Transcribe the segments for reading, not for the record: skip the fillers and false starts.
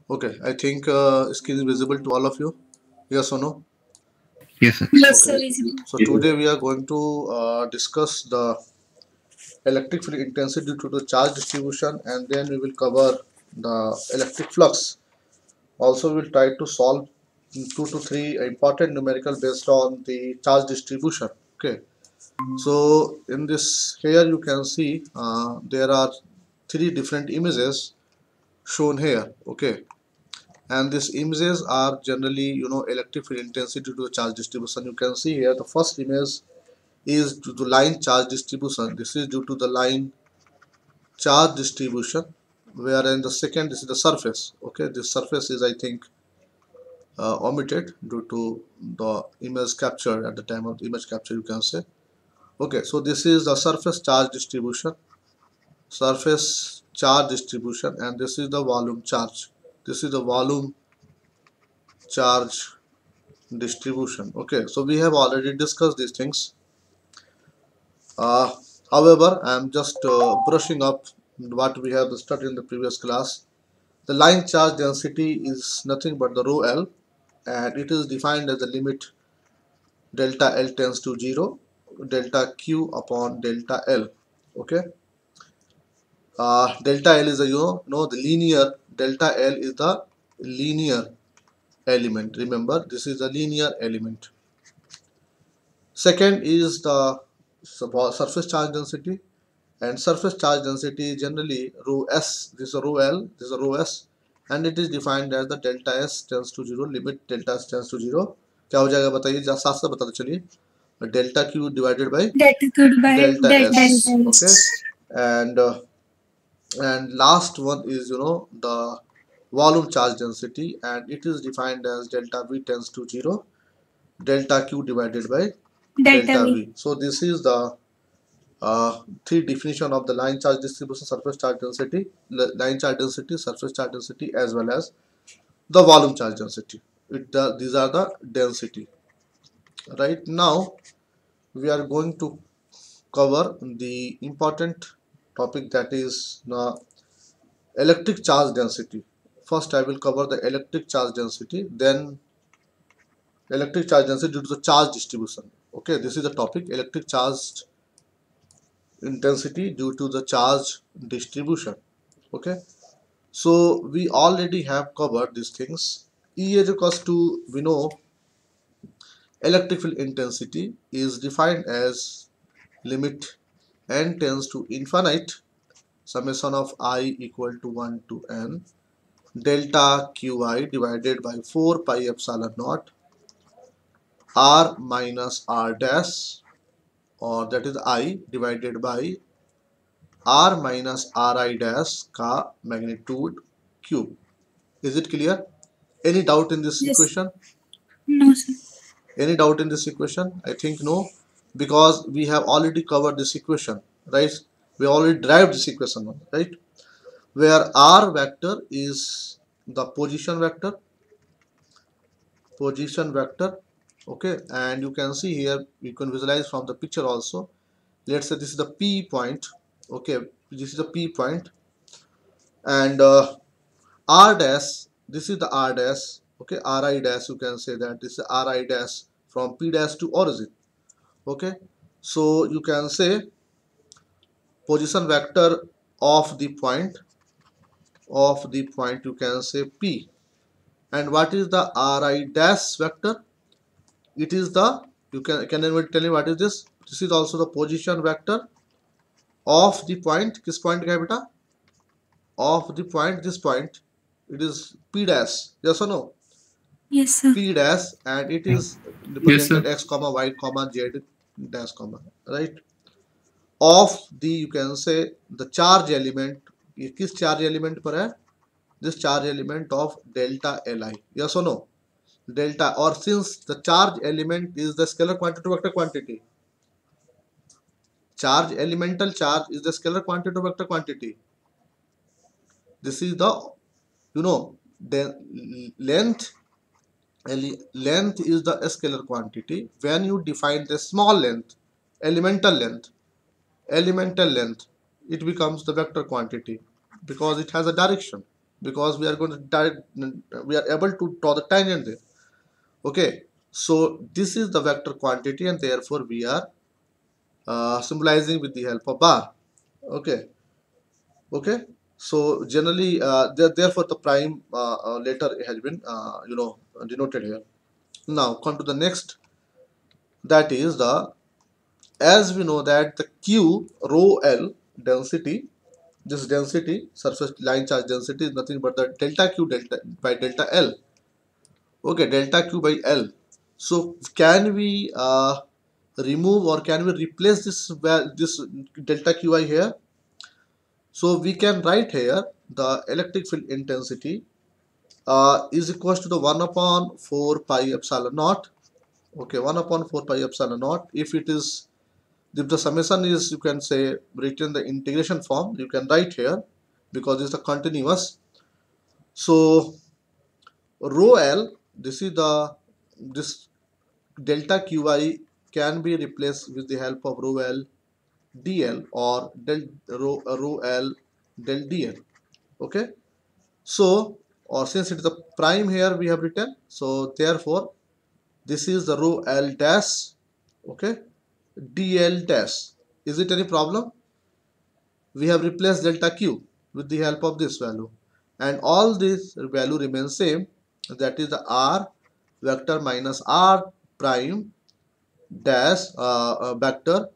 Okay, I think screen is visible to all of you. Yes or no? Yes, sir. Yes, sir. Okay. Visible. So today we are going to discuss the electric field intensity due to the charge distribution, and then we will cover the electric flux. Also, we will try to solve 2 to 3 important numerical based on the charge distribution. Okay. So in this here you can see there are 3 different images shown here. Okay, and these images are generally electric field intensity due to the charge distribution. You can see here the first image is due to line charge distribution. This is due to the line charge distribution, wherein the second, this is the surface. Okay, this surface is, I think, omitted due to the image capture at the time of the image capture, you can say. Okay, so this is the surface charge distribution, and this is the volume charge. This is the volume charge distribution. Okay, so we have already discussed these things. However, I am just brushing up what we have studied in the previous class. The line charge density is nothing but the rho L, and it is defined as the limit delta L tends to 0, delta Q upon delta L. Okay, delta L is the the linear, delta L is the linear element. Remember, this is a linear element. Second is the surface charge density, and surface charge density is generally rho s. This is a rho L, this is a rho s, and it is defined as the delta s tends to 0, limit delta s tends to 0. क्या हो जाएगा बताइए, साथ साथ बता दो चलिए. Delta q divided by Delta Q by delta s. Delta Okay, S. and last one is the volume charge density, and it is defined as delta v tends to 0, delta q divided by delta v. So this is the 3 definition of the line charge distribution, surface charge density, line charge density, surface charge density, as well as the volume charge density. These are the density. Right now, we are going to cover the important topic, that is electric charge density. First, I will cover the electric charge density, then electric charge density due to the charge distribution. Okay, this is the topic, electric charge intensity due to the charge distribution. Okay, so we already have covered these things. E is equals to, we know, electric field intensity is defined as limit n tends to infinite, summation of I equal to 1 to n, delta qi divided by 4 pi epsilon naught r minus r dash, or that is I divided by r minus ri dash ka magnitude cube. Is it clear? Any doubt in this Yes. equation? No, sir. Any doubt in this equation? I think no, because we have already covered this equation, right? We already derived this equation, right? Where r vector is the position vector, okay, and you can see here, you can visualize from the picture also. Let's say this is the P point, okay, this is the P point, and R dash, this is the R dash, okay, Ri dash, you can say that this is Ri dash from P dash to origin. Okay, so you can say position vector of the point, you can say P. And what is the Ri dash vector? It is the, you can anyone tell me what is this? This is also the position vector of the point. Kiss point का है बेटा? Of the point, this point, it is P dash. Yes or no? Yes, sir. P dash, and it is Yes, represented sir. x comma y comma z dash comma, right? Of the, you can say, the charge element. ये किस charge element पर है? This charge element of delta Li. Yes or no? Delta, or since the charge element is the scalar quantity to vector quantity. Charge, elemental charge is the scalar quantity to vector quantity. This is the, the length. Length is the scalar quantity. When you define the small length, elemental length, it becomes the vector quantity because it has a direction. because we are going to we are able to draw the tangent there. Okay, so this is the vector quantity, and therefore we are symbolizing with the help of bar. Okay, okay. So generally, therefore the prime letter has been denoted here. Now come to the next. That is the, as we know that the Q rho L density, this density, surface line charge density, is nothing but the delta Q delta by delta L. Okay, delta Q by L. So can we remove or can we replace this delta Qi here? So we can write here the electric field intensity is equals to the 1 upon 4 pi epsilon naught. Okay, 1 upon 4 pi epsilon naught. If it is, if the summation is, you can say, written the integration form, you can write here because it's a continuous. So rho L, this is the, this delta Qi can be replaced with the help of rho L dl or rho L del dl. Okay, so, or since it is a prime here we have written, so therefore this is the rho L dash, okay, dl dash. Is it any problem? We have replaced delta Q with the help of this value, and all this value remains same, that is the R vector minus R prime dash vector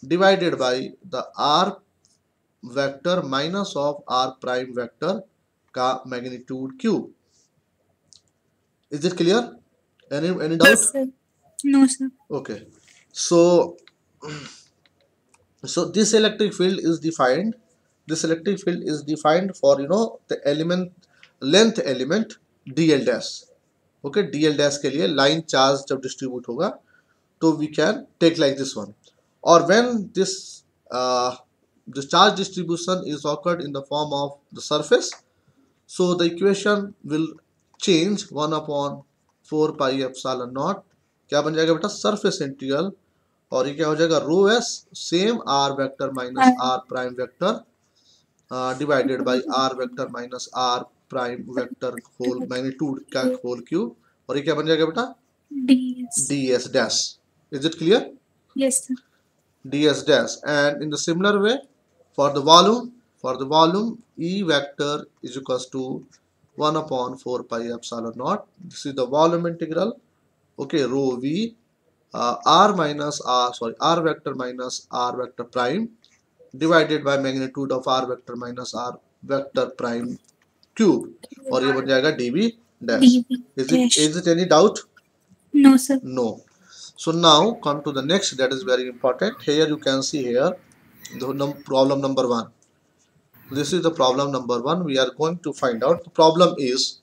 divided by the R vector minus of R prime vector का magnitude cube. Is it clear? Any doubt? Yes, sir. No, sir. Okay. So this electric field is defined. This electric field is defined for, you know, the element length element dl dash. Okay, dl dash के लिए line charge जब distribute होगा तो we can take like this one. Or when this the charge distribution is occurred in the form of the surface, so the equation will change 1 upon 4 pi epsilon naught. क्या बन जाएगा बेटा? Surface integral, और ये क्या हो जाएगा? Rho s same r vector minus r prime vector divided by r vector minus r prime vector whole magnitude का होल क्यूब, और ये क्या बन जाएगा बेटा? DS. ds dash. Is it clear? Yes, sir. ds dash. And in the similar way, for the volume E vector is equals to 1 upon 4 pi epsilon naught. This is the volume integral. Okay, rho V r minus r vector minus r vector prime divided by magnitude of r vector minus r vector prime cube, और ये बन जाएगा dv dash. DV Is it any doubt? No, sir. No. So now come to the next, that is very important. Here you can see here the problem number 1. This is the problem number 1. We are going to find out. The problem is,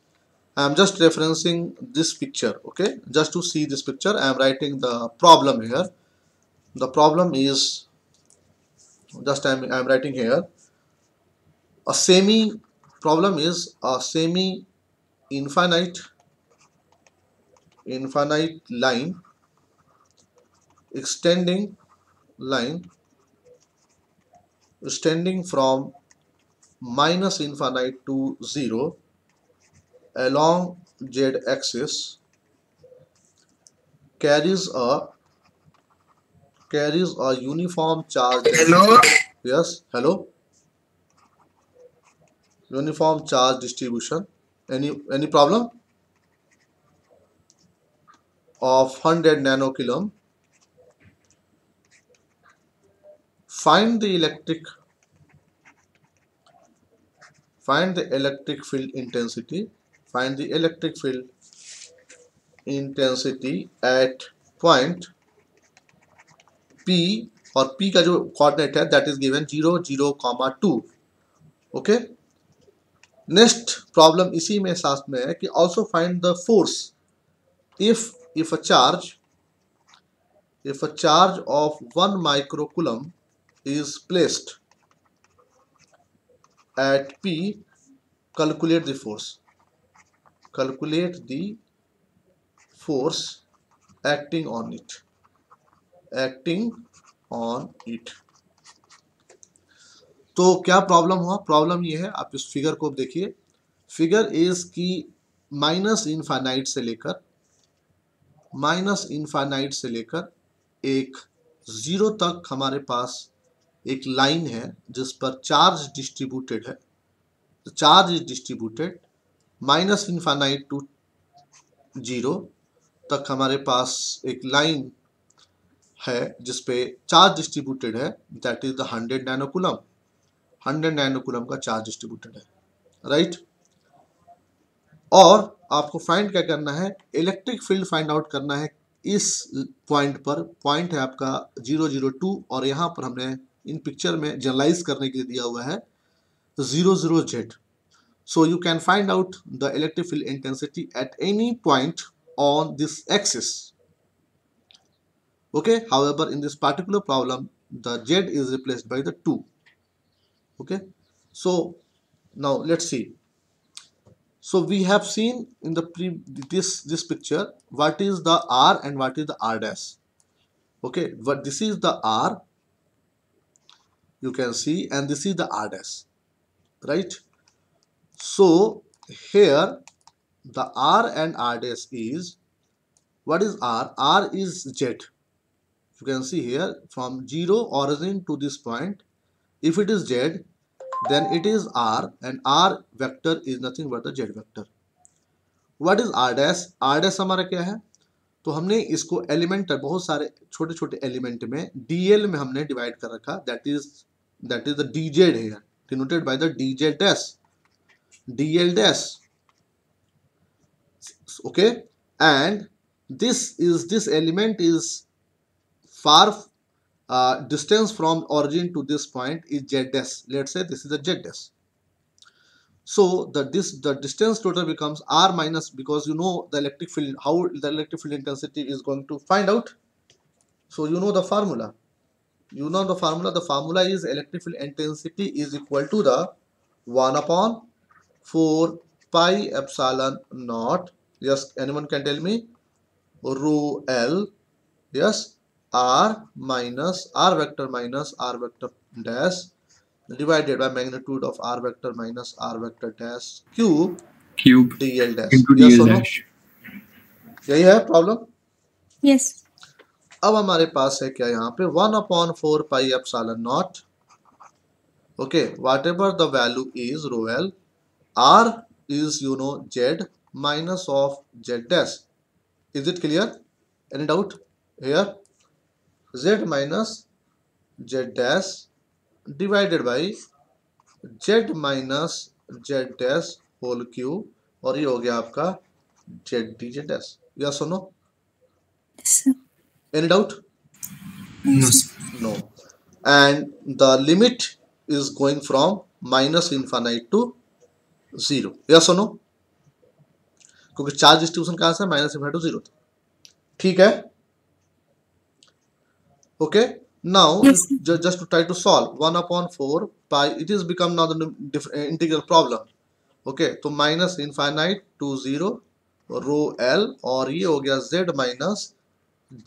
I am just referencing this picture. Okay, just to see this picture, I am writing the problem here. The problem is, just I am writing here, a semi problem is a semi infinite line extending from minus infinite to 0 along z axis carries a uniform charge. Hello. Yes, hello. Uniform charge distribution. Any problem? Of 100 nanocoulomb. Find the electric field intensity. Find the electric field intensity at point P, और P का जो coordinate है that is given 0, 0, 2. Okay. Next problem इसी में साथ में है कि also find the force if a charge of 1 microcoulomb is placed at P, calculate the force. Calculate the force acting on it. तो क्या प्रॉब्लम हुआ? प्रॉब्लम ये है, आप इस फिगर को देखिए, फिगर इज कि माइनस इनफाइनाइट से लेकर एक जीरो तक हमारे पास एक लाइन है जिस पर चार्ज डिस्ट्रीब्यूटेड है. The charge is distributed minus infinite to zero तक हमारे पास एक लाइन है जिसपे चार्ज डिस्ट्रीब्यूटेड है, that is the 100 nanocoulomb. 100 nanocoulomb का चार्ज डिस्ट्रीब्यूटेड है, राइट. और आपको फाइंड क्या करना है, इलेक्ट्रिक फील्ड फाइंड आउट करना है इस पॉइंट पर. पॉइंट है आपका 002 और यहाँ पर हमने इन पिक्चर में जनरलाइज करने के लिए दिया हुआ है 00Z. So you can find out the electric field intensity at any point on this axis. Okay. However, in this particular problem, the Z is replaced by the 2. Okay. So now let's see. So we have seen in the this picture what is the R and what is the R dash. Okay. But this is the R. You can see, and this is the R dash, right? So here the R and R dash is, what is R? R is Z. You can see here from 0 origin to this point. If it is Z, then it is R, and R vector is nothing but the Z vector. What is R dash? R dash हमारा क्या है? तो हमने इसको element, बहुत सारे छोटे छोटे एलिमेंट में DL में हमने डिवाइड कर रखा. that is the DZ here, denoted by the DZ dash. DL dash. Okay. And this element is far distance from origin to this point is Z dash. Let's say this is the Z dash. So the distance total becomes R minus, because you know the electric field, how the electric field intensity is going to find out. So you know the formula. The formula is electric field intensity is equal to the 1 upon 4 pi epsilon naught. Yes, anyone can tell me? Rho L. Yes, R vector minus R vector dash divided by magnitude of R vector minus R vector dash cube DL dash. into Yes DL or no? dash. यही है problem. Yes. अब हमारे पास है क्या यहाँ पे 1 upon 4 pi epsilon naught. Okay, whatever the value is rho L, R is Z minus of Z dash. Is it clear? Any doubt here? Z minus Z dash divided by Z minus Z dash whole cube, और ये हो गया आपका Z dZ dash. Yes or no? Yes, sir. Any doubt? No, sir. No. And the limit is going from minus infinite to 0. Yes or no? क्योंकि charge distribution कहां से, minus infinite to 0. ठीक है. Okay. Now Yes, just to try to solve 1 upon 4 pi, it is become now the integral problem. Okay. तो minus infinite to 0 rho L, और ये हो गया Z minus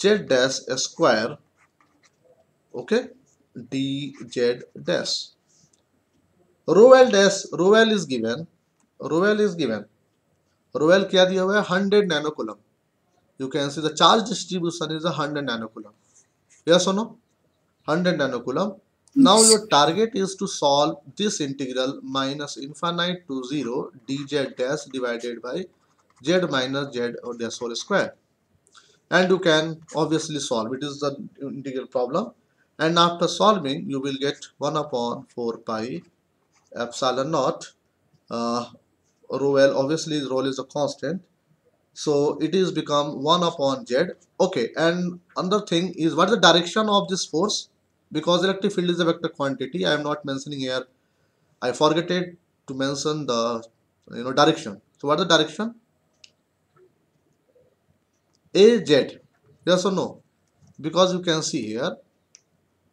Z dash square. Okay. DZ dash. Rho L is given. Rho L क्या दिया हुआ है, 100 नैनोकूलम. You can see the charge distribution is 100 nanocoulomb. Yes or no? 100 nanocoulomb. Now your target is to solve this integral minus infinite to 0 dz dash divided by z minus z dash whole square. And you can obviously solve. It is the integral problem. And after solving, you will get 1 upon 4 pi epsilon naught. Rho L, obviously rho is a constant. So it is become 1 upon Z. Okay, and another thing is what is the direction of this force? Because electric field is a vector quantity, I am not mentioning here. I forgot to mention the direction. So what is the direction? AZ. Yes or no? Because you can see here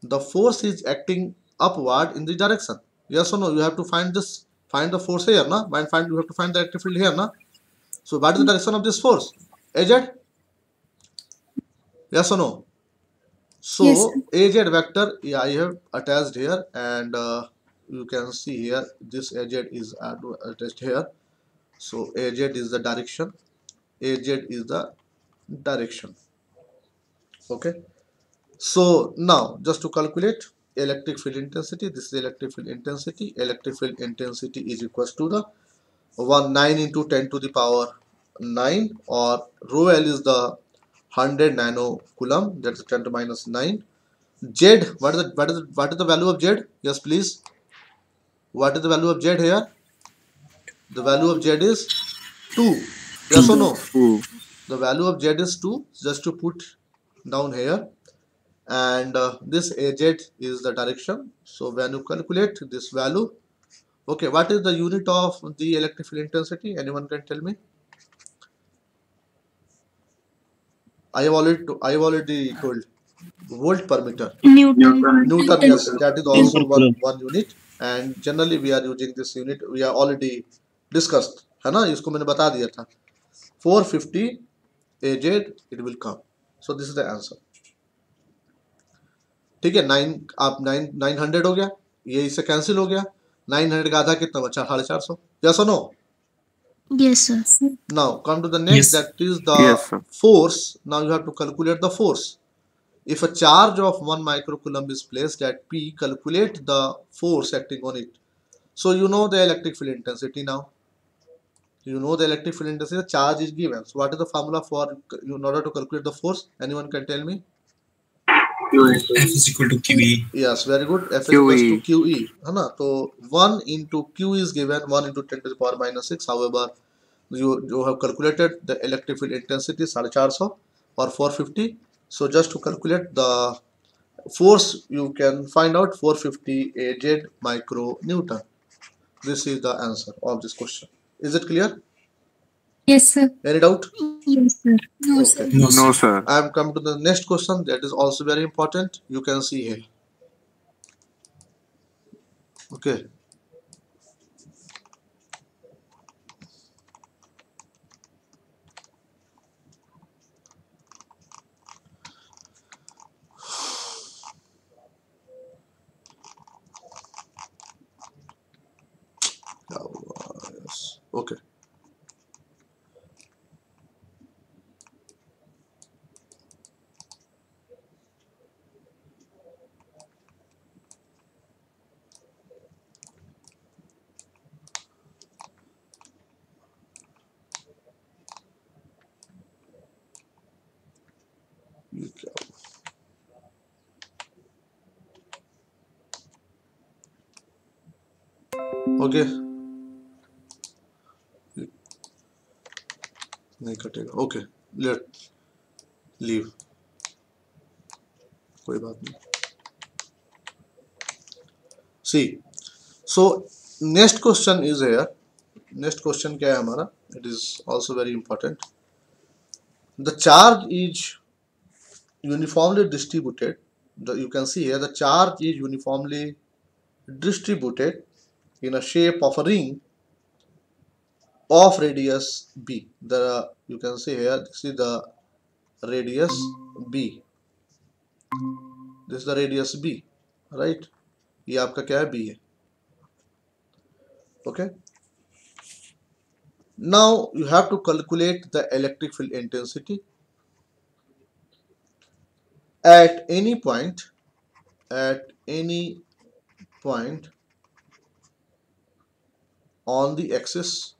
the force is acting upward in the direction. Yes or no? You have to find the force here, na? You have to find the electric field here, na? So what is the direction of this force? AZ? Yes or no? So Yes, AZ vector, yeah, I have attached here, and you can see here this AZ is attached here. So AZ is the direction. AZ is the direction. Okay. So now just to calculate electric field intensity, this is electric field intensity. Electric field intensity is equals to the 9 into 10 to the power 9, or rho L is the 100 nano coulomb, that's 10 to minus 9. Z, what is the value of Z? Yes, please. What is the value of Z here? The value of Z is 2. Yes or no? 2. The value of Z is 2. Just to put down here. And this AZ is the direction. So when you calculate this value, okay, what is the unit of the electric field intensity? Anyone can tell me? I have already told. Volt per meter. Newton, yes, that is also one unit. And generally we are using this unit. We are already discussed, है ना? इसको मैंने बता दिया था. 450 AZ it will come. So this is the answer. ठीक है, 900 हो गया, ये इससे कैंसिल हो गया. 900 का आधा कितना बचा? 450. Yes or no? Yes, sir. Now come to the next. Yes. That is the Yes, sir. force. Now you have to calculate the force. If a charge of 1 microcoulomb is placed at P, calculate the force acting on it. So you know the electric field intensity now. You know the electric field intensity. The charge is given. So what is the formula for in order to calculate the force? Anyone can tell me? F is equal to QE. Yes, very good. F is QE. equals to QE. है ना? तो 1 into Q is given 1 into 10 to the power minus 6. However, you have calculated the electric field intensity 450 or 450. So just to calculate the force, you can find out 450 AZ micronewton. This is the answer of this question. Is it clear? Yes, sir. Any doubt? Yes, sir. No, sir. No, sir. I am come to the next question. That is also very important. You can see here. Okay. Yes. Okay. Okay. नहीं कटेगा. Okay. Let leave. कोई बात नहीं. See. So next question is here. Next question क्या है हमारा? It is also very important. The charge is uniformly distributed. You can see here the charge is uniformly distributed in a shape of a ring of radius b. You can see here, this is the radius b. This is the radius b, right? ये आपका क्या है? b है. Okay. Now you have to calculate the electric field intensity at any point on the axis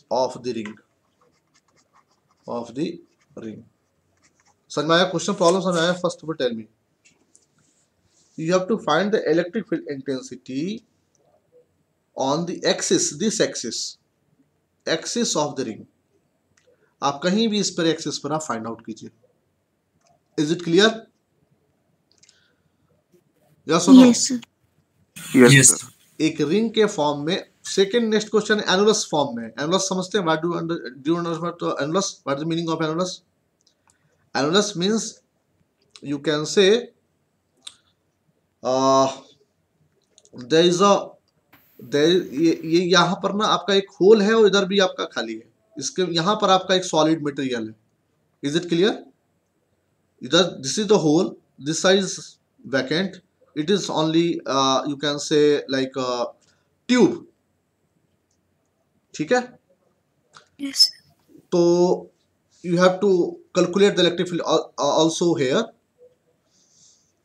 of the ring. So my question problem, first of all tell me. You have to find the electric field intensity on the axis, this axis of the ring. आप कहीं भी इस पर axis पर आप find out कीजिए. Is it clear? Yes और no? Yes, sir. Yes, sir. एक रिंग के फॉर्म में. Second next question annulus form में. एनुलस समझते हैं? What do you understand annulus? What is the meaning of annulus? Annulus means you can say ये यहाँ पर ना आपका एक होल है और इधर भी आपका खाली है. इसके यहाँ पर आपका एक सॉलिड मटेरियल है. Is it clear? इधर this is the hole, this side is vacant. It is only you can say like tube, ठीक है। Yes. तो you have to calculate the electric field also here.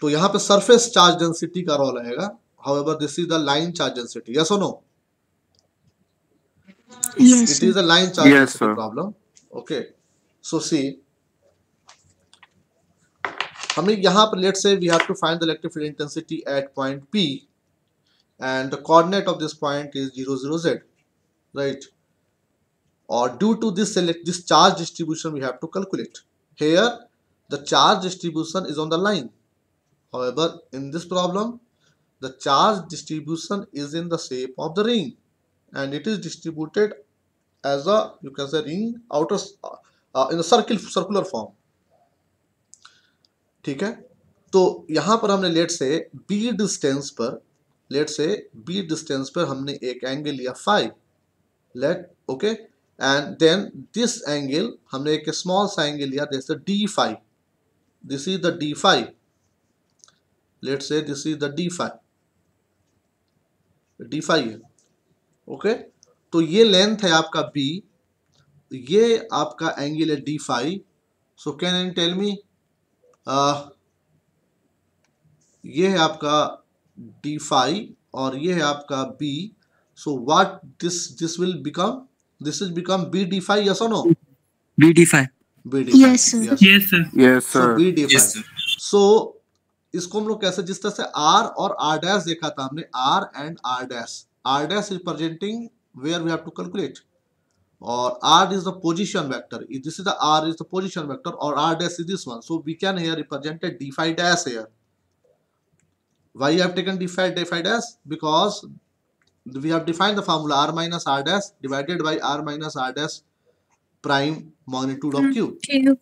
तो यहाँ पे surface charge density का role आएगा, however this is the line charge density, yes और no? Yes, It sir. is a line charge Yes, density sir. problem. Okay, so see, हमें यहाँ पर late से we have to find the electric field intensity at point P, and the coordinate of this point is 0, 0, Z, right? Or due to this charge distribution we have to calculate. Here the charge distribution is on the line. However, in this problem the charge distribution is in the shape of the ring, and it is distributed as a, you can say, ring outer in a circular form, ठीक है। तो यहां पर हमने late से B distance पर हमने एक एंगल लिया phi, let, okay, and then this angle हमने एक स्मॉल सा एंगल लिया, जैसे d phi, this is the d phi, let say this is the d phi है, ओके। तो ये लेंथ है आपका बी, ये आपका एंगल है d phi. So can you tell me, ये है आपका डी फाई और ये है आपका B. So what this will become, this is become B d phi, yes और no? BD5. B d phi, Yes, sir. Yes, sir. Yes, so sir. B d Yes, phi. sir. So इसको हम लोग कैसे, जिस तरह से are और are dash देखा था हमने, R and R dash representing where we have to calculate, और r is the position vector, this is the r is the position vector, or r dash is this one. So we can here represent a d phi dash here. Why you have taken d phi dash? Because we have defined the formula r minus r dash divided by r minus r dash prime magnitude of q. Tube.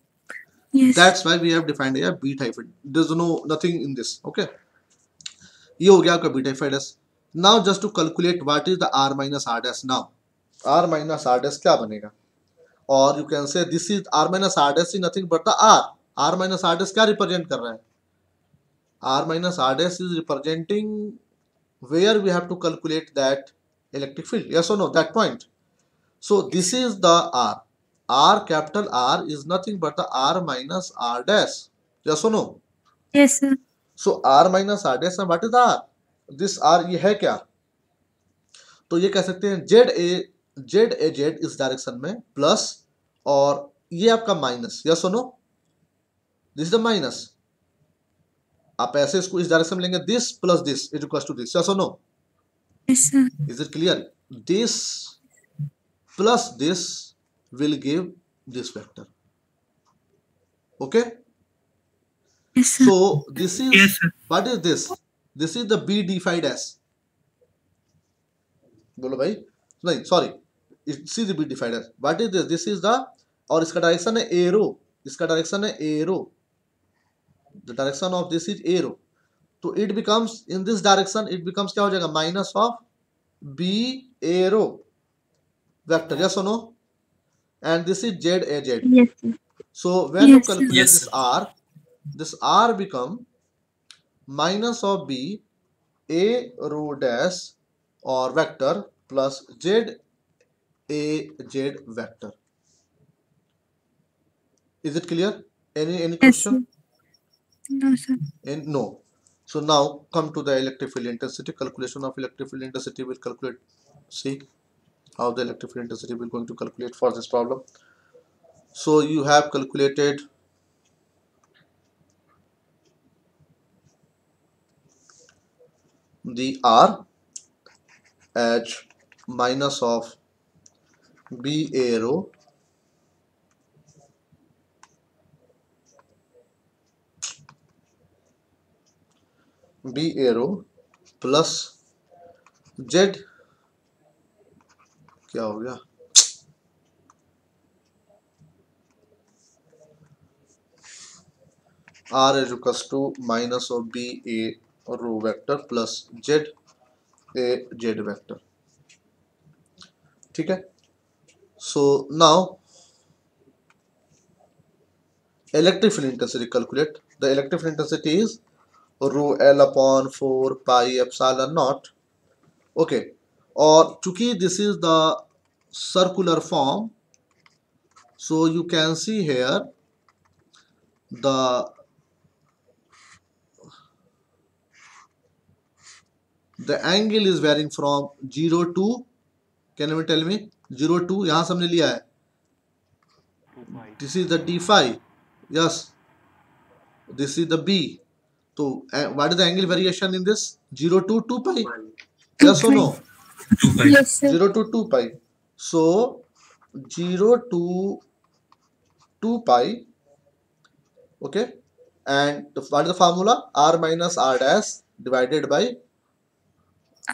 Yes. That's why we have defined a b type. There's nothing in this, okay. ये हो गया आपका b type dash. Now just to calculate what is the r minus r dash now. r minus r dash क्या बनेगा? और you can से this is r minus r dash is nothing but the r minus r dash क्या represent कर रहा है? r minus r dash is representing where we have to calculate that electric field, yes or no, that point. So this is the r capital R is nothing but the r minus r dash, yes or no? Yes, sir. So r minus r dash, what is the r? This r ये है क्या? तो ये कह सकते हैं Z इस direction में प्लस, और ये आपका माइनस, यस और no? This is the minus. आप ऐसे इसको इस डायरेक्शन में लेंगे, this plus this is equal to this, yes और no? Yes, sir. Is it clear? This plus this will give this vector, okay. Yes, sir. So this is, Yes, sir. What is this? This is the B d phi dash, बोलो भाई, नहीं sorry, it's is B defined as, what is this? This is the, और इसका direction है a rho, इसका direction है a rho, the direction of this is a rho. तो it becomes in this direction, it becomes क्या हो जाएगा? Minus of B a rho vector, yes और no? And this is z A z. Yes, sir. So when you Yes, sir. Calculate Yes, this r become minus of B a rho dash और vector plus z a z vector. Is it clear? Any Yes, question? sir. No, sir. And no. So now come to the electric field intensity. Calculation of electric field intensity will calculate. See how the electric field intensity will going to calculate for this problem. So you have calculated the R as minus of B arrow plus Z, क्या हो गया? R is equals to minus of B a row vector plus Z a Z vector, ठीक है। So now electric field intensity calculate. The electric field intensity is rho L upon 4 pi epsilon naught. Okay, और चूंकि this is the circular form, so you can see here the angle is varying from 0 to, can you tell me, 0 to, यहां से हमने लिया है, this is the d phi, yes, this is the b, so what is the angle variation in this? 0 to 2 pi, yes or no? 2 pi. Yes, sir. 0 to 2 pi, so 0 to 2 pi, okay, and what is the formula? R minus R dash divided by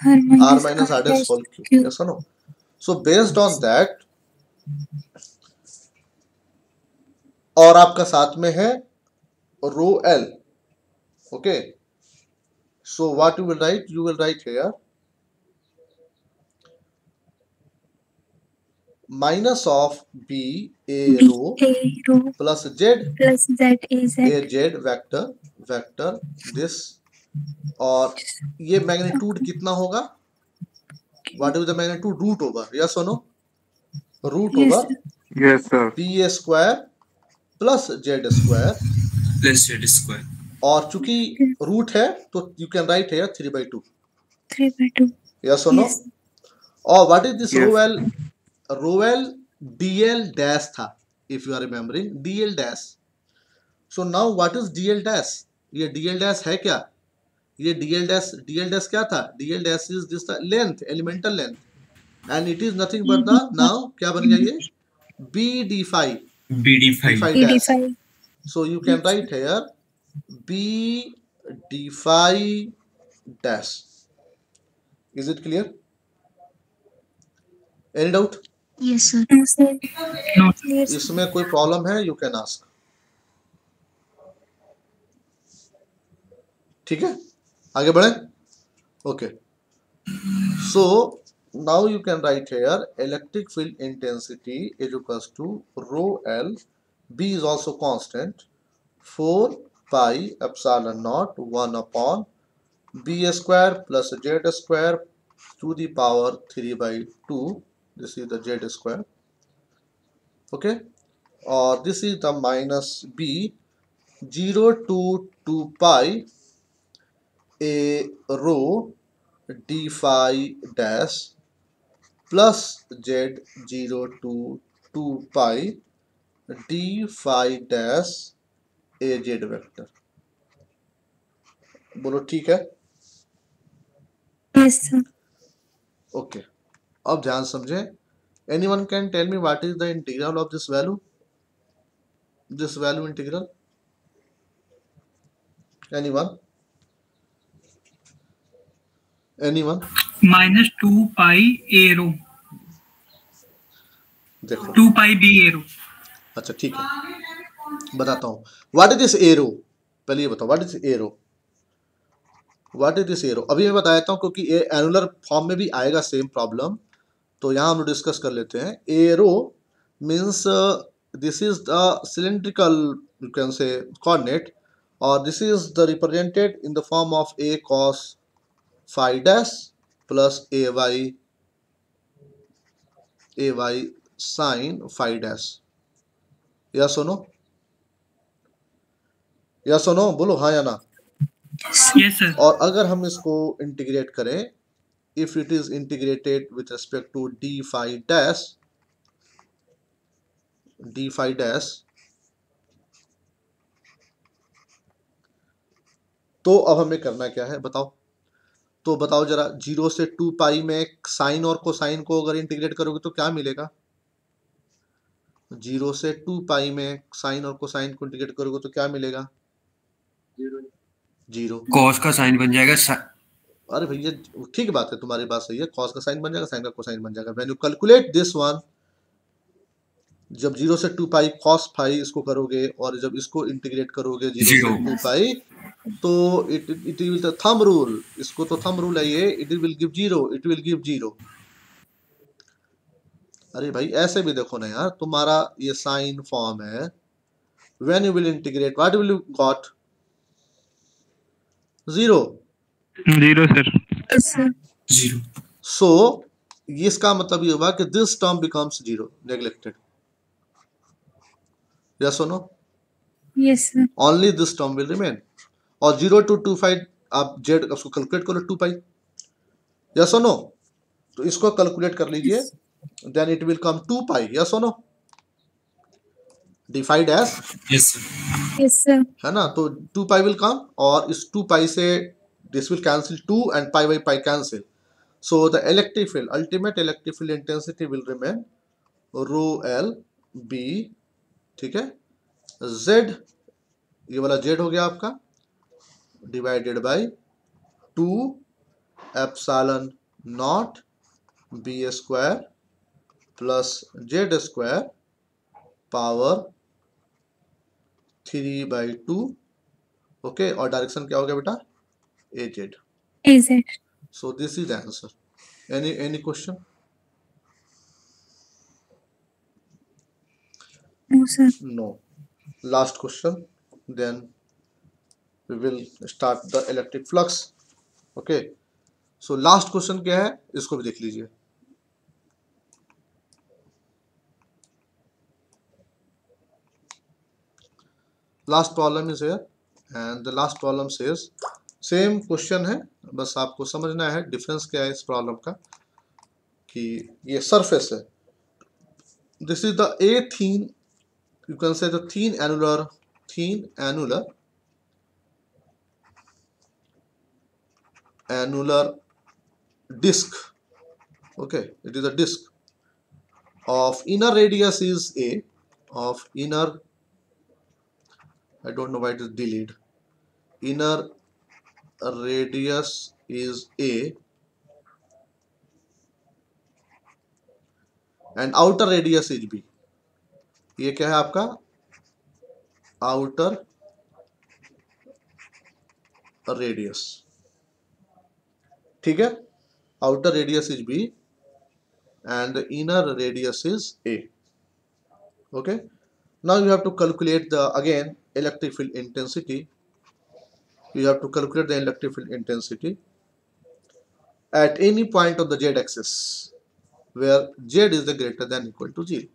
R minus R dash whole cube, yes or no? So based on that, और आपका साथ में है रो L, okay, so what you will write? You will write here minus of B A B rho A rho plus Z plus Z A Z. A Z vector this, और ये magnitude कितना होगा? What is the magnitude? Root over, yes or no? Root Yes, over sir. Yes, sir. B A square plus Z square, Plus Z square. और चूंकि root है तो you can write here 3/2, 3/2. yes or no? Yes. और what is this Yes. rho L? Rho L DL dash था, if you are remembering, DL dash. So now what is DL dash? ये DL dash है क्या? ये DL dash क्या था? DL dash is this the length, elemental length, and it is nothing but the, now क्या बन गया ये? B D phi, BD D phi 5. dash. 85. So you can write here B D phi dash. Is it clear? Any doubt? Yes, sir. No, sir. No. Yes, sir. इसमें कोई problem है? You can ask. ठीक है, आगे बढ़े. Okay. So now you can write here electric field intensity is equals to rho L. B is also constant. 4 pi epsilon naught 1 upon B square plus Z square to the power 3/2. This is the Z square. Okay. Or this is the minus B 0 to 2 pi A rho D phi dash plus Z 0 to 2 pi D phi dash A Z vector. बोलो ठीक है. Yes, sir. Okay. अब ध्यान समझें. Anyone can tell me what is the integral of this value? This value integral? Anyone? Anyone? minus 2 pi a rho. देखो 2 pi b a rho. अच्छा ठीक है, बताता हूँ. What is this arrow? पहले ये बताओ what is arrow. What is this arrow अभी मैं बता देता हूँ, क्योंकि ये एनुलर फॉर्म में भी आएगा सेम प्रॉब्लम, तो यहाँ हम लोग डिस्कस कर लेते हैं. A rho means this is the cylindrical, you can say coordinate, और this is the represented in the form of a cos phi dash plus ay sin phi dash. Yes or no? Yes or no? बोलो हाँ या ना. Yes, sir. और अगर हम इसको integrate करें, if it is integrated with respect to d phi dash, तो अब हमें करना क्या है बताओ. तो बताओ जरा, 0 से 2 पाई में साइन और कोसाइन को अगर इंटीग्रेट करोगे तो क्या मिलेगा? 0 से 2 पाई में साइन और कोसाइन को इंटीग्रेट करोगे तो क्या मिलेगा? 0. कॉस का साइन बन जाएगा. अरे भैया ठीक बात है, तुम्हारी बात सही है. कॉस का साइन बन जाएगा, साइन का कोसाइन बन जाएगा. When you calculate this one, जब 0 से 2 पाई cos फाई इसको करोगे और जब इसको इंटीग्रेट करोगे 0 से 2 पाई, तो it will the thumb rule, इसको तो थंब रूल है ये, it will give 0, it will give 0. अरे भाई ऐसे भी देखो ना यार, तुम्हारा ये साइन फॉर्म है. When you will integrate, what will you got? 0. 0, sir. Yes, sir. 0. So इसका मतलब ये हुआ कि this term becomes zero, neglected. Yes और no? Yes, sir. Only this term will remain. और 0 to 2π आप जेड उसको कैलकुलेट करो 2π। यस और नो? तो इसको कैलकुलेट कर लीजिए, then it will come 2π। Yes और no? Defined as, Yes, sir. Yes, sir. है ना? तो 2π विल कम, और इस 2π से this will cancel 2 and pi by pi cancel. So the electric field, ultimate electric field intensity will remain rho L B, ठीक है, Z, ये वाला Z हो गया आपका, divided by 2 epsilon not B square plus Z square power 3/2। Okay, और direction क्या हो गया बेटा? AZ। AZ. So this is the answer. Any question? No, sir. No. Last question, then we will start the electric flux. Okay, so last question क्या है, इसको भी देख लीजिए। Last problem is here, and the last problem says same question है, बस आपको समझना है डिफरेंस क्या है इस प्रॉब्लम का, कि ये सरफेस है, this is the A thin, you can से the thin annular disk. Okay, it is a disk of inner radius is A, of inner, I don't know why it is delayed, inner radius is A and outer radius is B. ये क्या है आपका? outer radius, ठीक है, outer radius is B and the inner radius is A. Okay, now you have to calculate the again electric field intensity. You have to calculate the electric field intensity at any point of the z axis where z is the greater than equal to 0.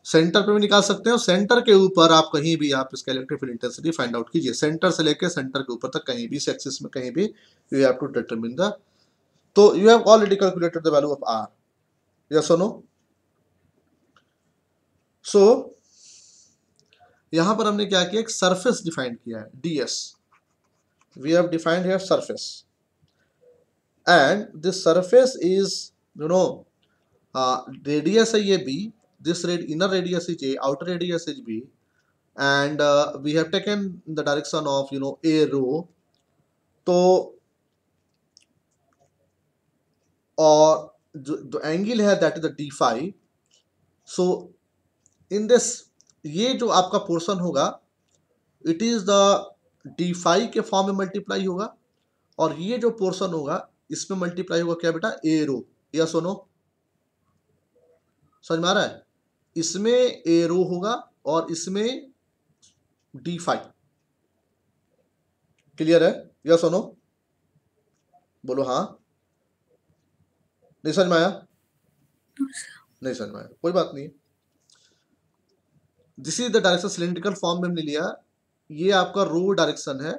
Centre पे भी निकाल सकते हैं, और centre के ऊपर आप कहीं भी आप इसका electric field intensity find out कीजिए, सेंटर से लेके सेंटर के ऊपर तक कहीं भी इस एक्सिस में कहीं भी you have to determine the, तो you have already calculated the value of r, yes और नो? सो यहां पर हमने क्या किया, एक सरफेस डिफाइन किया है, ds, we have defined here surface, and this surface is you know radius है ये b, this inner radius is A, outer radius is B, and we have taken the direction of a rho, तो और जो angle है that is the d phi. So in this, ये जो आपका portion होगा it is the d phi के form में मल्टीप्लाई होगा, और ये जो पोर्शन होगा इसमें मल्टीप्लाई होगा क्या बेटा? ए रो, या सुनो, समझ में आ रहा है? इसमें ए रो होगा और इसमें डी फाई, क्लियर है? या सुनो, बोलो हाँ, नहीं समझ में आया? नहीं समझ में आया, कोई बात नहीं। This is the direction, cylindrical form में हमने लिया, ये आपका रो डायरेक्शन है,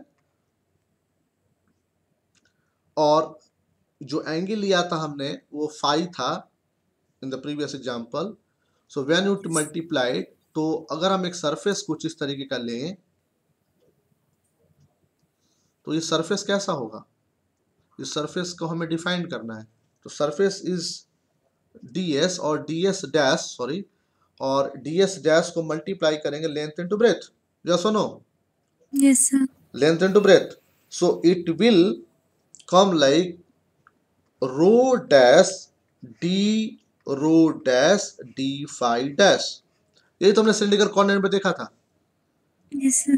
और जो एंगल लिया था हमने वो फाई था in the previous example. So when you multiply, तो अगर हम एक सरफेस कुछ इस तरीके का लें तो ये सरफेस कैसा होगा, इस सरफेस को हमें डिफाइन करना है, तो सरफेस इज ds और ds डैश, सॉरी, और ds डैश को मल्टीप्लाई करेंगे लेंथ इनटू ब्रेथ, यस और no? Yes, sir. Length into breadth, so it will come like rho dash d rho dash d phi dash, यही तो हमने cylindrical coordinate में देखा था, Yes, sir.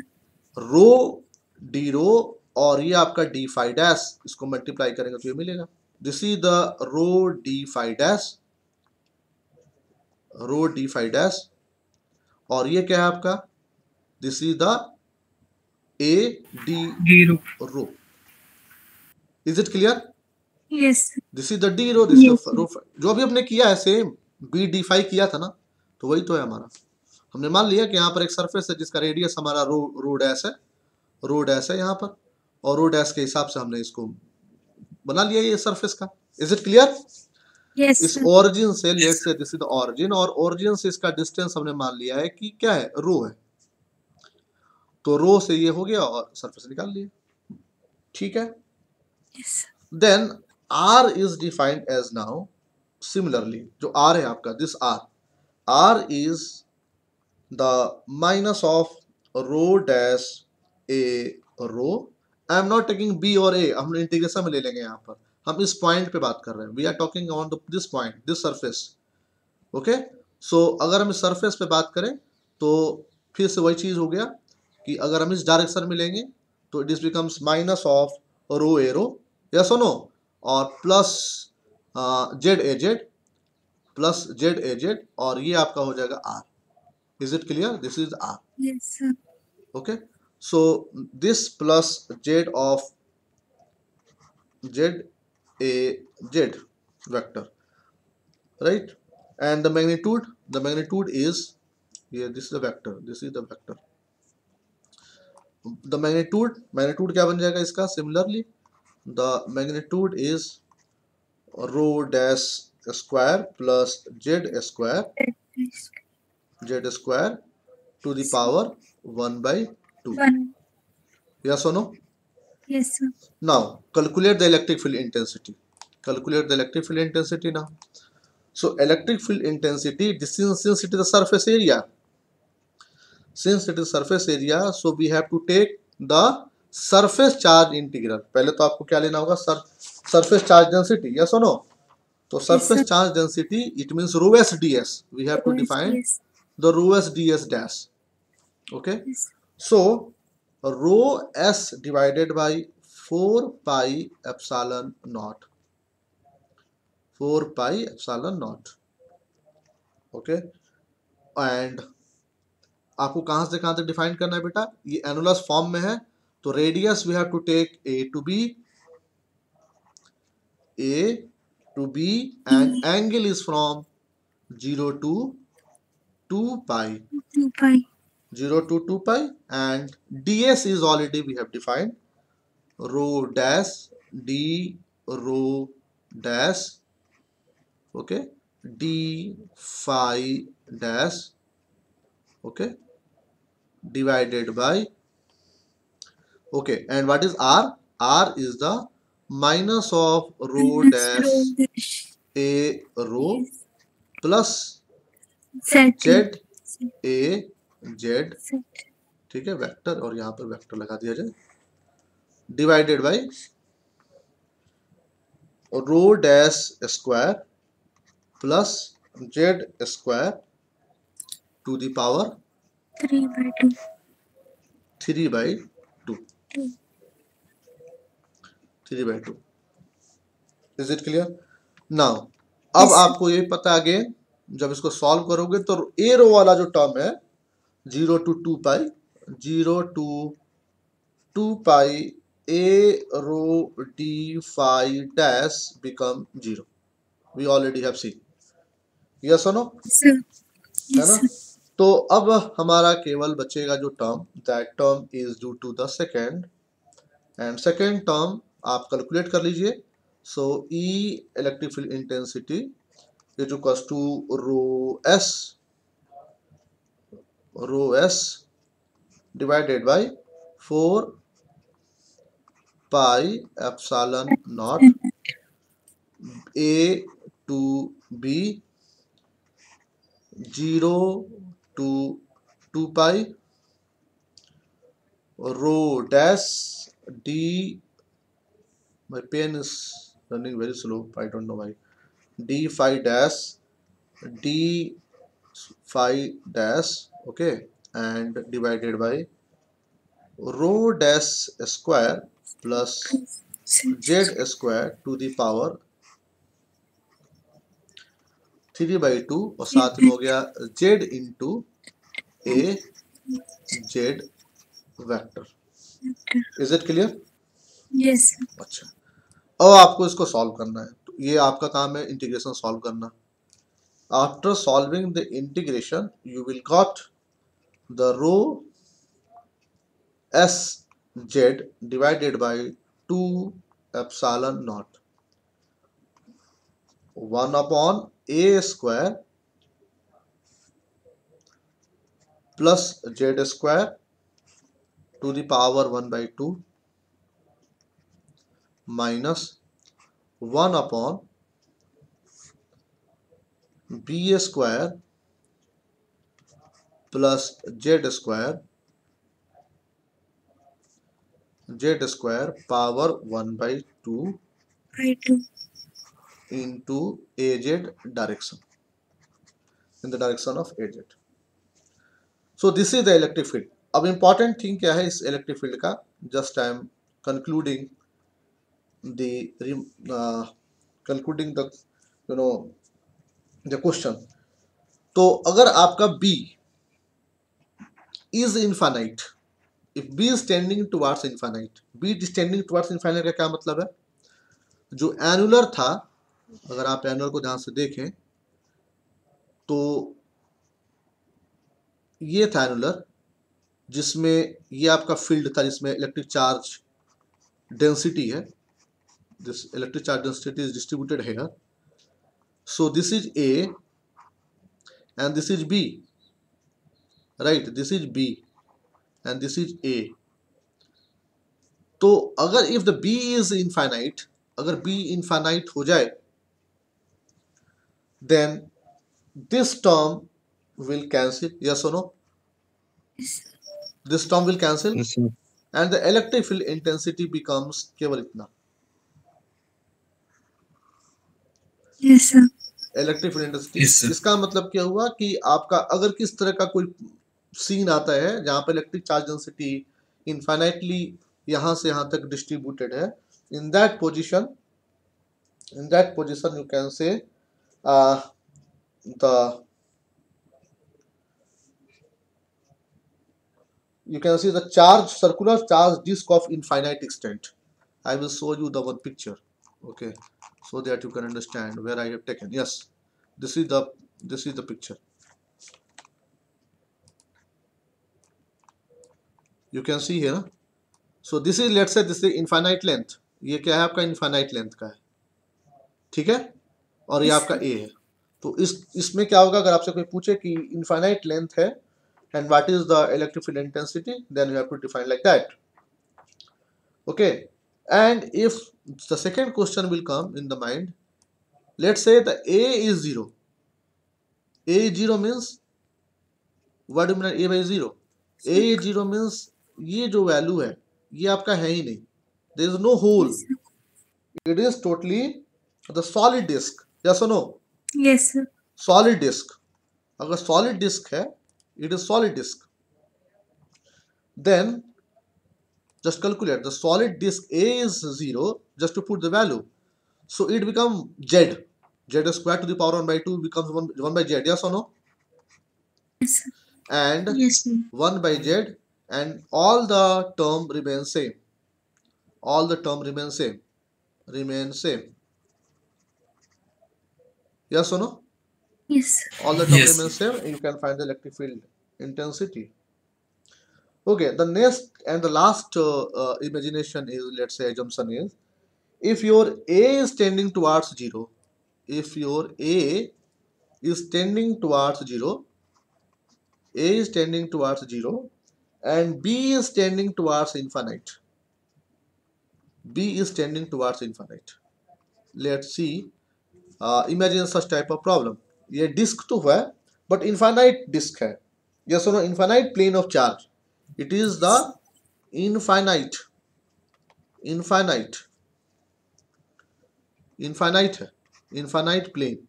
Rho d rho और ये आपका डी फाई डैश, इसको मल्टीप्लाई करेंगे तो ये मिलेगा, this is the rho d phi dash, rho d phi dash, और ये क्या है आपका? This is the A d zero. Rho. Is it clear? Yes, sir. This is the d rho, this Yes, rho, जो अभी हमने किया है सेम बी डिफाई किया था ना, तो वही तो है हमारा। हमने मान लिया कि यहाँ पर एक सरफेस है जिसका रेडियस हमारा रो डैश है, रो डैश है यहाँ पर, और रो डैश के हिसाब से हमने इसको बना लिया ये सरफेस का। Is it clear? Yes, इस sir. ओरिजिन से, late say this is the origin, और ओरिजिन से इसका डिस्टेंस हमने मान लिया है कि क्या है, रो है, तो रो से ये हो गया और सरफेस निकाल लिया। ठीक है, Yes, sir. Then R is defined as now, similarly जो आर है आपका, this R is the minus of rho dash A rho. I am not taking B और ए, हम इंटीग्रेशन में ले लेंगे यहाँ पर, हम इस पॉइंट पे बात कर रहे हैं, we are talking on this point, this surface. Okay, so अगर हम इस सरफेस पे बात करें तो फिर से वही चीज हो गया कि अगर हम इस डायरेक्शन में लेंगे तो it is becomes minus of rho A rho, yes और नो, और प्लस जेड ए जेड, प्लस जेड ए जेड, और ये आपका हो जाएगा R. Is it clear? This is R. Yes, sir. Okay, so this plus z of z a z vector, right? And the magnitude is here, this is the vector, this is the vector, the magnitude क्या बन जाएगा इसका? Similarly the magnitude is rho dash square plus z square to the power 1/2. 1. Yes or no? Yes, sir. Now calculate the electric field intensity. Calculate the electric field intensity now. So electric field intensity, since it is the surface area, so we have to take the surface charge integral. पहले तो आपको क्या लेना होगा? surface charge density, yes or no? तो surface sir. charge density, it means rho s ds. We have to define Yes. the rho s ds dash. Okay, Yes. so rho s divided by 4 pi epsilon naught, 4 pi epsilon naught. Okay, and आपको कहां से कहां तक define करना है बेटा? ये annulus form में है, तो radius we have to take A to B and angle is from 0 to 2 pi, 2 pi. 0 to 2 pi, and ds is already we have defined, rho dash d rho dash, okay, d phi dash, okay, divided by, okay, and what is r? R is the minus of rho Minus dash rho dash a rho plus Z. z a z, Z. ठीक है, vector, और यहाँ पर vector लगा दिया जाए, divided by rho dash square plus Z square to the power 3/2. 3/2. 3/2. Is it clear? Now अब Yes, sir. आपको ये पता अगेन, जब इसको सॉल्व करोगे तो ए रो वाला जो टर्म है 0 to 2 pi, 0 to 2 pi a rho d phi dash become 0. We already have seen. Yes or no? Sir. है Yes, ना? sir. तो अब हमारा केवल बचेगा जो term, that term is due to the second, and second term आप calculate कर लीजिए। So E electric field intensity is equals to rho s divided by 4 pi epsilon naught a to B 0 to 2 pi rho dash d, my pen is running very slow, I don't know why, d phi dash, okay, and divided by rho dash square plus z square to the power 3/2, और साथ में हो गया z into A Z vector. Is it clear? Yes, sir. अच्छा, अब आपको इसको solve करना है, तो ये आपका काम है इंटीग्रेशन सॉल्व करना। After solving the integration you will got the rho S Z divided by 2 epsilon naught 1 upon A square plus Z square to the power 1/2 minus 1 upon B square plus Z power 1/2 by 2. into az direction, in the direction of az. So this is the electric field. अब important thing क्या है इस electric field का, just I am concluding the the question. तो अगर आपका B is infinite, if B is tending towards infinite, B is tending towards infinite का क्या मतलब है? जो एनुलर था, अगर आप एनुलर को ध्यान से देखें तो ये था एनुलर, जिसमें ये आपका फील्ड था, जिसमें इलेक्ट्रिक चार्ज डेंसिटी है, this electric charge density is distributed here. So this is A and this is B, right? This is B and this is A. तो अगर if the B is infinite, अगर B infinite हो जाए, then this term will cancel. Yes or no? Yes. This term will cancel. Yes, sir. And the electric field intensity becomes केवल इतना. Yes, sir. Electric field intensity. Yes, sir. इसका मतलब क्या हुआ कि आपका अगर किस तरह का कोई सीन आता है जहां पर इलेक्ट्रिक चार्ज डेंसिटी इनफाइनाइटली यहां से यहां तक डिस्ट्रीब्यूटेड है, in that position you can से you can see the circular charge disk of infinite extent. I will show you the one picture, okay, so that you can understand where I have taken. Yes, this is the picture. You can see here. So this is, let's say, this is infinite length. ये क्या है आपका infinite length का है, ठीक है, और ये आपका A है. तो इसमें क्या होगा, अगर आपसे कोई पूछे कि infinite length है and what is the electric field intensity, then you have to define like that. Okay, and if the second question will come in the mind, let's say the A is 0. A is 0 means, what do you mean A by 0? A is 0 means ये जो value है ये आपका है ही नहीं, there is no hole, it is totally the solid disk. Yes or no? Yes, sir. Solid disk. अगर solid disk है, it is solid disk, then just calculate the solid disk A is 0, just to put the value, so it becomes Z square to the power 1/2 becomes 1 by Z. Yes or no? Yes, sir. And Yes, sir. 1 by Z, and all the term remain same, all the term remain same. Yes or no? Yes, sir. All the term Yes. remain same, you can find the electric field intensity. Okay, the next and the last imagination is, let's say, assumption is, if your A is tending towards 0, if your A is tending towards 0, A is tending towards 0 and B is tending towards infinite, B is tending towards infinite. Let's see, imagine such type of problem. ये disc तो है but infinite disk है. Yes or no? Infinite plane of charge. It is the infinite है, infinite plane.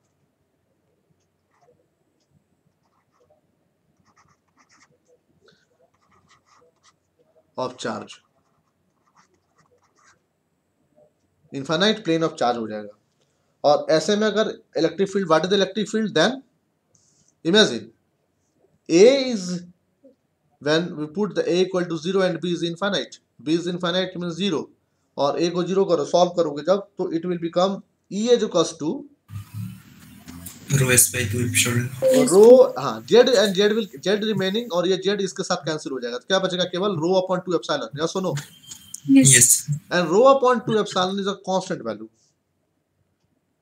Of charge, infinite plane of charge हो जाएगा. और ऐसे में अगर electric field, what is the electric field, then imagine A is, when we put the A equal to 0 and B is infinite, B is infinite means 0, और ए को 0 करो, solve करोगे जब, तो it will become E is equals to rho s by 2 epsilon rho, हाँ z and z will, z remaining, और ये Z इसके साथ कैंसिल हो जाएगा, तो क्या बचेगा, केवल रो अपॉन 2 एप्सिलॉन, या सुनो, Yes. Yes and rho upon 2 epsilon is a constant value.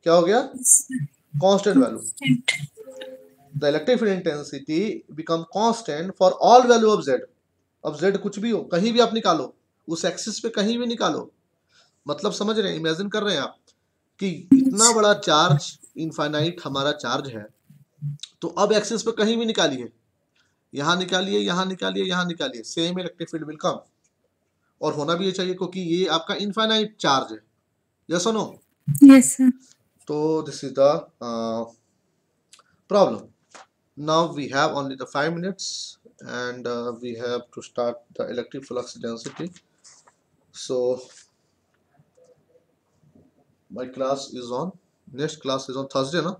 क्या हो गया, Yes, sir. Constant value. Constant. The electric field intensity become constant for all value of Z. अब जेड कुछ भी हो, कहीं भी आप निकालो, उस एक्सिस पे कहीं भी निकालो, मतलब समझ रहे हैं, इमेजिन कर रहे हैं आप कि इतना बड़ा चार्ज, इनफाइनाइट हमारा चार्ज है, तो अब एक्सिस पे कहीं भी निकालिए, यहाँ निकालिए, यहाँ निकालिए, यहाँ निकालिए, same electric field will come, और होना भी ये चाहिए क्योंकि ये आपका इनफाइनाइट चार्ज है, यस और नो। Yes, sir. तो this is the problem. Now we have only the 5 minutes, and we have to start the electric flux density. So my class is on, next class is on Thursday, na?